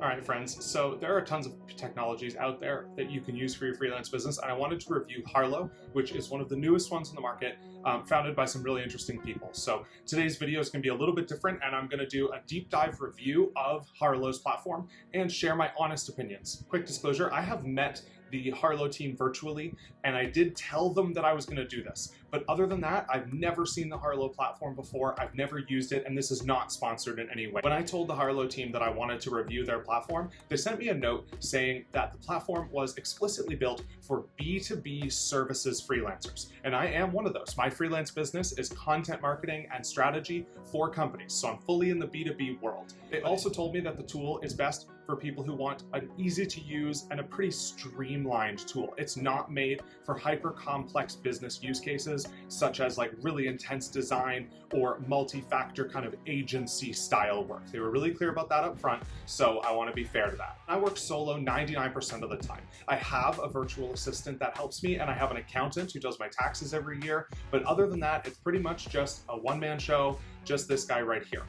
All right, friends, so there are tons of technologies out there that you can use for your freelance business, and I wanted to review Harlow, which is one of the newest ones on the market, founded by some really interesting people. So today's video is going to be a little bit different, and I'm going to do a deep dive review of Harlow's platform and share my honest opinions. Quick disclosure, I have met the Harlow team virtually, and I did tell them that I was going to do this. But other than that, I've never seen the Harlow platform before. I've never used it, and this is not sponsored in any way. When I told the Harlow team that I wanted to review their platform, they sent me a note saying that the platform was explicitly built for B2B services freelancers. And I am one of those. My freelance business is content marketing and strategy for companies, so I'm fully in the B2B world. They also told me that the tool is best for people who want an easy to use and a pretty streamlined tool. It's not made for hyper complex business use cases, such as like really intense design or multi-factor kind of agency style work. They were really clear about that up front, so I want to be fair to that. I work solo 99% of the time. I have a virtual assistant that helps me, and I have an accountant who does my taxes every year, but other than that, it's pretty much just a one-man show, just this guy right here.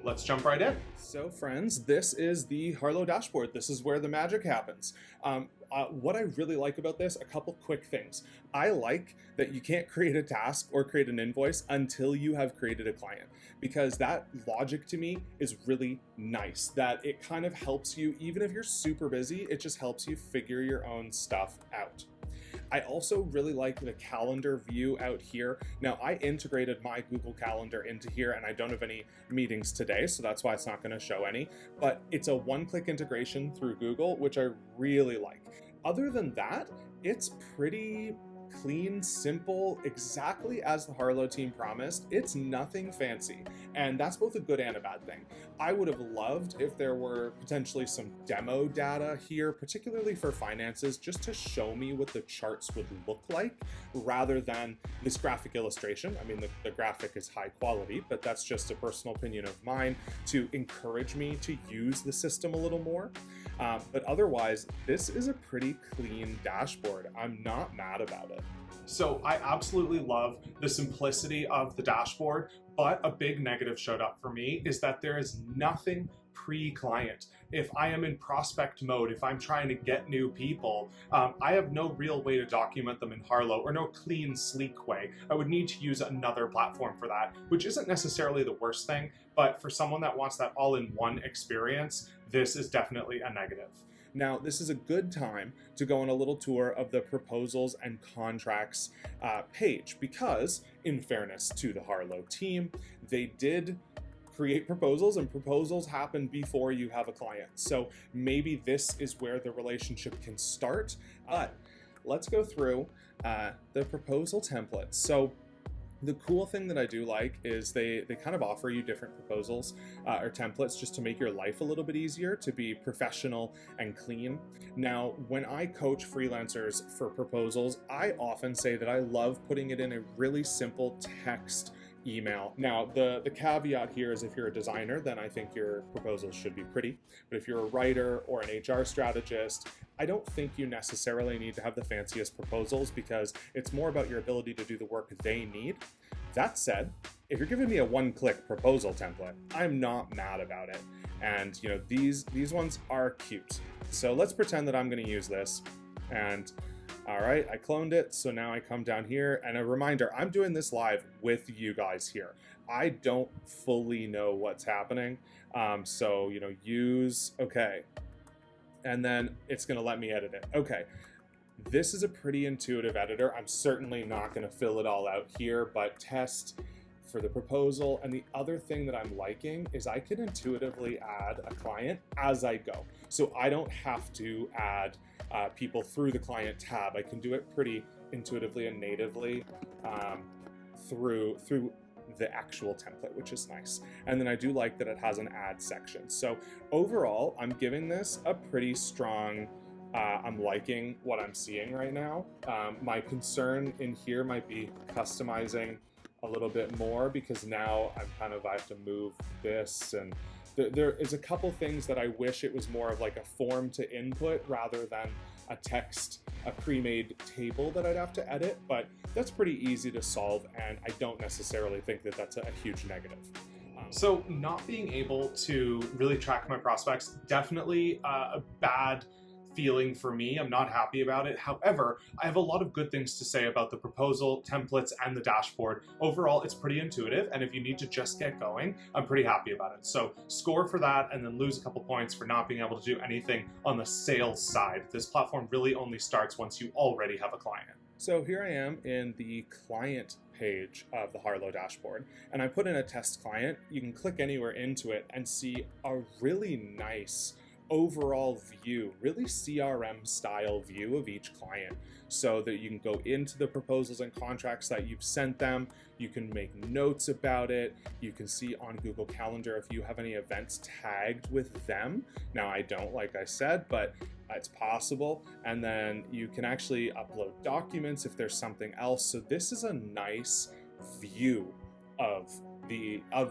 Let's jump right in. So friends, this is the Harlow dashboard. This is where the magic happens. What I really like about this, a couple quick things. I like that you can't create a task or create an invoice until you have created a client, because that logic to me is really nice, that it kind of helps you, even if you're super busy, it just helps you figure your own stuff out. I also really like the calendar view out here. Now, I integrated my Google Calendar into here, and I don't have any meetings today, so that's why it's not going to show any, but it's a one-click integration through Google, which I really like. Other than that, it's pretty clean, simple, exactly as the Harlow team promised. It's nothing fancy, and that's both a good and a bad thing. I would have loved if there were potentially some demo data here, particularly for finances, just to show me what the charts would look like rather than this graphic illustration. I mean, the graphic is high quality, but that's just a personal opinion of mine to encourage me to use the system a little more. But otherwise, this is a pretty clean dashboard. I'm not mad about it. So I absolutely love the simplicity of the dashboard, but a big negative showed up for me is that there is nothing pre-client. If I am in prospect mode, if I'm trying to get new people, I have no real way to document them in Harlow, or no clean, sleek way. I would need to use another platform for that, which isn't necessarily the worst thing, but for someone that wants that all-in-one experience, this is definitely a negative. Now, this is a good time to go on a little tour of the proposals and contracts page, because in fairness to the Harlow team, they did create proposals, and proposals happen before you have a client. So maybe this is where the relationship can start. But let's go through the proposal templates. So the cool thing that I do like is they kind of offer you different proposals or templates just to make your life a little bit easier, to be professional and clean. Now, when I coach freelancers for proposals, I often say that I love putting it in a really simple text email. Now, the caveat here is if you're a designer, then I think your proposals should be pretty. But if you're a writer or an HR strategist, I don't think you necessarily need to have the fanciest proposals, because it's more about your ability to do the work they need. That said, if you're giving me a one-click proposal template, I'm not mad about it. And you know, these ones are cute. So let's pretend that I'm going to use this. And all right, I cloned it, so now I come down here, and a reminder, I'm doing this live with you guys here. I don't fully know what's happening, so, you know, use, okay, and then it's gonna let me edit it. Okay, this is a pretty intuitive editor. I'm certainly not gonna fill it all out here, but test for the proposal. And the other thing that I'm liking is I can intuitively add a client as I go. So I don't have to add people through the client tab. I can do it pretty intuitively and natively through the actual template, which is nice. And then I do like that it has an add section. So overall, I'm giving this a pretty strong, I'm liking what I'm seeing right now. My concern in here might be customizing a little bit more, because now I have to move this, and there is a couple things that I wish it was more of like a form to input rather than a pre-made table that I'd have to edit, but that's pretty easy to solve, and I don't necessarily think that that's a huge negative. So not being able to really track my prospects, definitely a bad feeling for me. I'm not happy about it. However, I have a lot of good things to say about the proposal, templates, and the dashboard. Overall, it's pretty intuitive, and if you need to just get going, I'm pretty happy about it. So score for that, and then lose a couple points for not being able to do anything on the sales side. This platform really only starts once you already have a client. So here I am in the client page of the Harlow dashboard, and I put in a test client. You can click anywhere into it and see a really nice overall view, really CRM style view of each client, so that you can go into the proposals and contracts that you've sent them. You can make notes about it. You can see on Google Calendar if you have any events tagged with them. Now, I don't, like I said, but it's possible. And then you can actually upload documents if there's something else. So this is a nice view of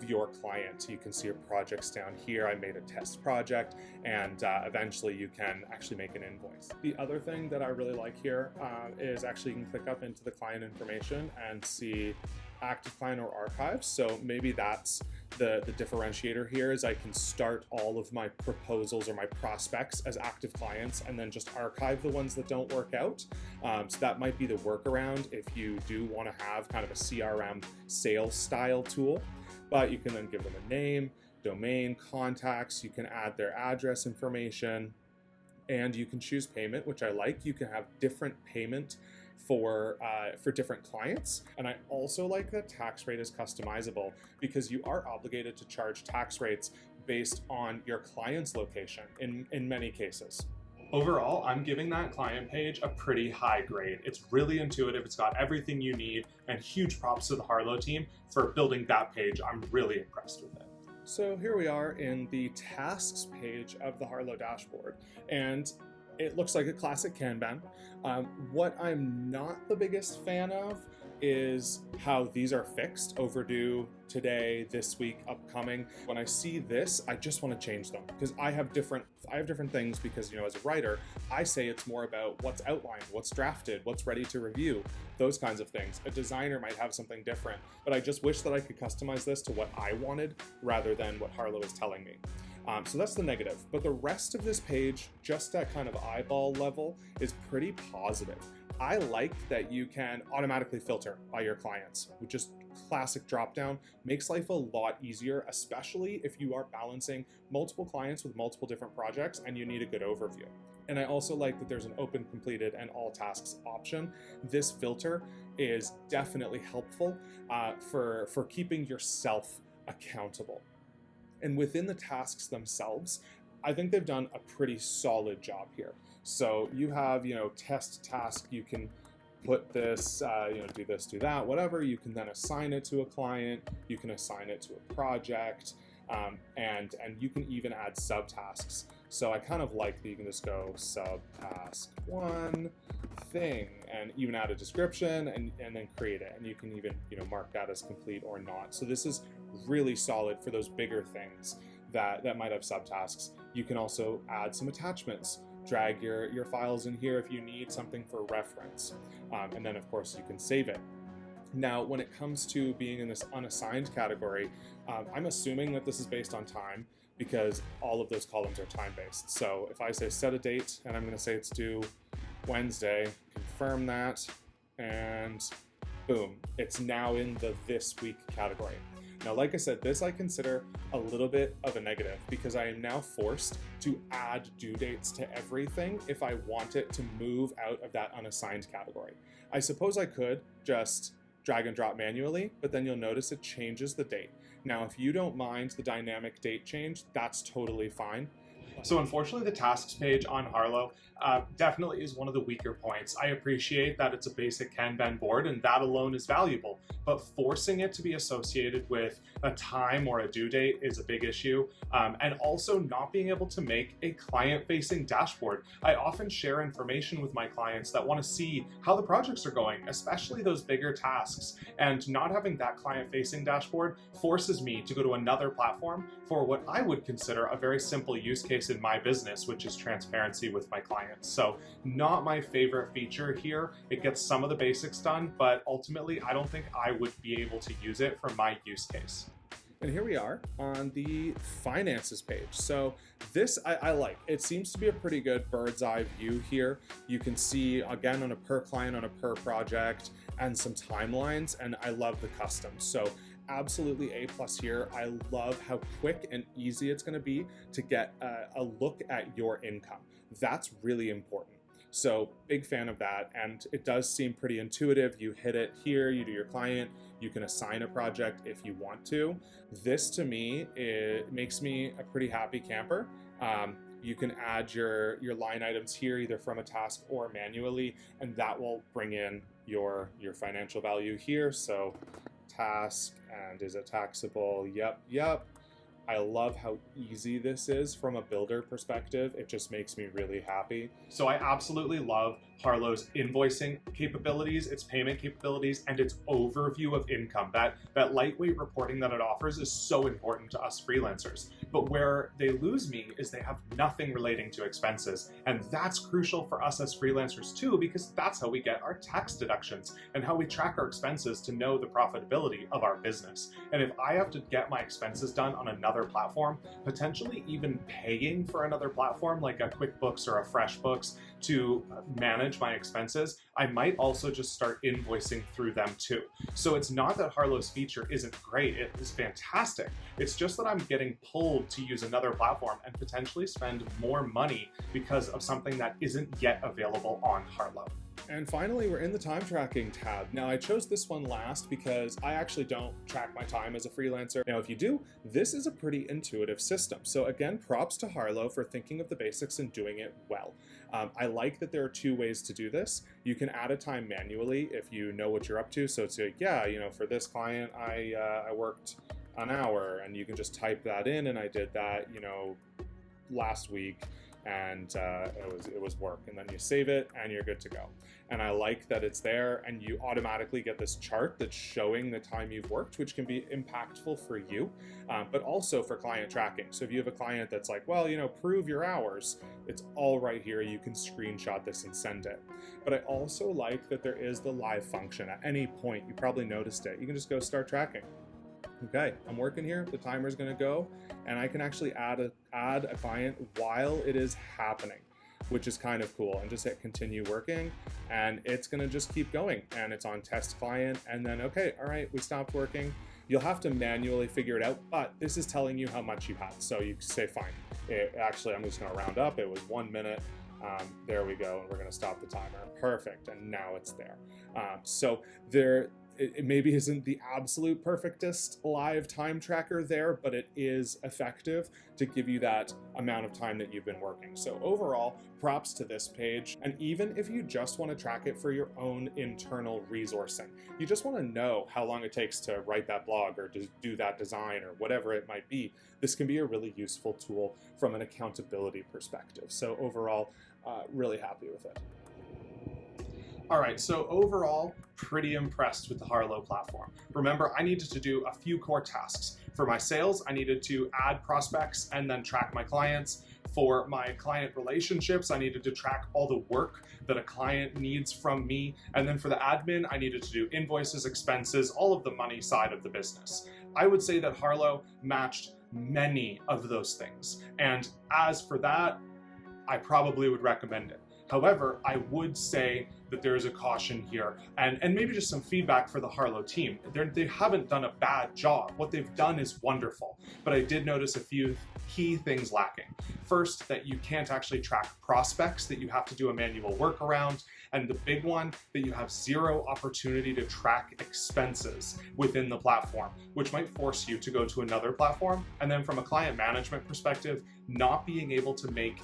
your client. You can see your projects down here. I made a test project, and eventually you can actually make an invoice. The other thing that I really like here is actually you can click up into the client information and see active client or archives. So maybe that's the differentiator here, is I can start all of my proposals or my prospects as active clients and then just archive the ones that don't work out. So that might be the workaround if you do want to have kind of a CRM sales style tool. But you can then give them a name, domain, contacts, you can add their address information, and you can choose payment, which I like. You can have different payment for different clients. And I also like that tax rate is customizable, because you are obligated to charge tax rates based on your client's location in many cases. Overall, I'm giving that client page a pretty high grade. It's really intuitive, it's got everything you need, and huge props to the Harlow team for building that page. I'm really impressed with it. So here we are in the tasks page of the Harlow dashboard, and it looks like a classic Kanban. What I'm not the biggest fan of is how these are fixed: overdue, today, this week, upcoming. When I see this, I just want to change them, because I have different things, because, as a writer, I say it's more about what's outlined, what's drafted, what's ready to review, those kinds of things. A designer might have something different, but I just wish that I could customize this to what I wanted rather than what Harlow is telling me. So that's the negative, but the rest of this page, just at kind of eyeball level, is pretty positive. I like that you can automatically filter by your clients, which is classic dropdown. Makes life a lot easier, especially if you are balancing multiple clients with multiple different projects and you need a good overview. And I also like that there's an open, completed, and all tasks option. This filter is definitely helpful for keeping yourself accountable. And within the tasks themselves, I think they've done a pretty solid job here. So you have, test task, you can put this, do this, do that, whatever. You can then assign it to a client, you can assign it to a project, and you can even add subtasks. So I kind of like that you can just go subtask one thing and even add a description and then create it. And you can even, mark that as complete or not. So this is really solid for those bigger things that might have subtasks. You can also add some attachments, drag your files in here if you need something for reference. And then of course you can save it. Now, when it comes to being in this unassigned category, I'm assuming that this is based on time, because all of those columns are time-based. So if I say set a date, and I'm going to say it's due Wednesday, confirm that, and boom, it's now in the this week category. Now, like I said, this I consider a little bit of a negative, because I am now forced to add due dates to everything if I want it to move out of that unassigned category. I suppose I could just drag and drop manually, but then you'll notice it changes the date. Now, if you don't mind the dynamic date change, that's totally fine. So unfortunately, the tasks page on Harlow definitely is one of the weaker points. I appreciate that it's a basic Kanban board, and that alone is valuable. but forcing it to be associated with a time or a due date is a big issue. And also not being able to make a client-facing dashboard. I often share information with my clients that want to see how the projects are going, especially those bigger tasks. And not having that client-facing dashboard forces me to go to another platform for what I would consider a very simple use case in my business, which is transparency with my clients. So not my favorite feature here. It gets some of the basics done, but ultimately I don't think I would be able to use it for my use case. And here we are on the finances page. So this I like. It seems to be a pretty good bird's eye view here. You can see again on a per client, on a per project, and some timelines, and I love the custom. So absolutely A+ here. I love how quick and easy it's going to be to get a look at your income. That's really important. So big fan of that, and it does seem pretty intuitive. You hit it here, you do your client, you can assign a project if you want to. This to me, it makes me a pretty happy camper. You can add your line items here, either from a task or manually, and that will bring in your financial value here. So task, and is it taxable? Yep. I love how easy this is from a builder perspective. It just makes me really happy. So I absolutely love Harlow's invoicing capabilities, its payment capabilities, and its overview of income. That lightweight reporting that it offers is so important to us freelancers. But where they lose me is they have nothing relating to expenses. And that's crucial for us as freelancers too, because that's how we get our tax deductions and how we track our expenses to know the profitability of our business. And if I have to get my expenses done on another platform, potentially even paying for another platform like a QuickBooks or a FreshBooks to manage my expenses, I might also just start invoicing through them too. So it's not that Harlow's feature isn't great, it is fantastic. It's just that I'm getting pulled to use another platform and potentially spend more money because of something that isn't yet available on Harlow. And finally, we're in the time tracking tab. Now, I chose this one last because I actually don't track my time as a freelancer. Now, if you do, this is a pretty intuitive system. So again, props to Harlow for thinking of the basics and doing it well. I like that there are two ways to do this. You can add a time manually if you know what you're up to. So it's like, yeah, for this client, I worked an hour, and you can just type that in, and I did that, last week, and it was work, and then you save it and you're good to go. And I like that it's there, and you automatically get this chart that's showing the time you've worked, which can be impactful for you, but also for client tracking. So if you have a client that's like, well, prove your hours, it's all right here. You can screenshot this and send it. But I also like that there is the live function. At any point, you probably noticed it, you can just go start tracking. Okay, I'm working here, the timer's gonna go, and I can actually add a client while it is happening, which is kind of cool, and just hit continue working, and it's gonna just keep going, and it's on test client, and then, okay, all right, we stopped working. You'll have to manually figure it out, but this is telling you how much you had, so you say fine. Actually, I'm just gonna round up, it was 1 minute, there we go, and we're gonna stop the timer. Perfect, and now it's there. So it maybe isn't the absolute perfectest live time tracker there, but it is effective to give you that amount of time that you've been working. So overall, props to this page. And even if you just want to track it for your own internal resourcing, you just want to know how long it takes to write that blog or to do that design or whatever it might be, this can be a really useful tool from an accountability perspective. So overall, really happy with it. All right, so overall, pretty impressed with the Harlow platform. Remember, I needed to do a few core tasks. For my sales, I needed to add prospects and then track my clients. For my client relationships, I needed to track all the work that a client needs from me. And then for the admin, I needed to do invoices, expenses, all of the money side of the business. I would say that Harlow matched many of those things. And as for that, I probably would recommend it. However, I would say that there is a caution here, and maybe just some feedback for the Harlow team. They haven't done a bad job. What they've done is wonderful, but I did notice a few key things lacking. First, that you can't actually track prospects, that you have to do a manual workaround, and the big one, that you have zero opportunity to track expenses within the platform, which might force you to go to another platform. And then from a client management perspective, not being able to make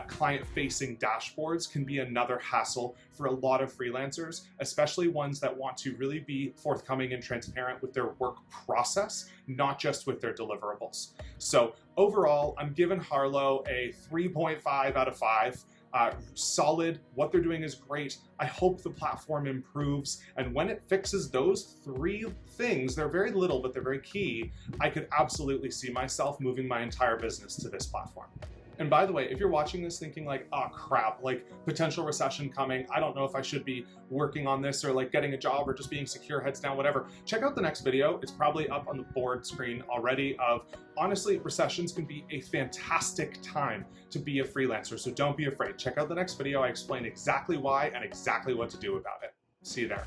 client-facing dashboards can be another hassle for a lot of freelancers, especially ones that want to really be forthcoming and transparent with their work process, not just with their deliverables. So overall, I'm giving Harlow a 3.5 out of 5. Solid. What they're doing is great. I hope the platform improves. And when it fixes those 3 things, they're very little, but they're very key, I could absolutely see myself moving my entire business to this platform. And by the way, if you're watching this thinking like, oh crap, like potential recession coming, I don't know if I should be working on this or like getting a job or just being secure, heads down, whatever, check out the next video. It's probably up on the board screen already of, honestly, recessions can be a fantastic time to be a freelancer. So don't be afraid. Check out the next video. I explain exactly why and exactly what to do about it. See you there.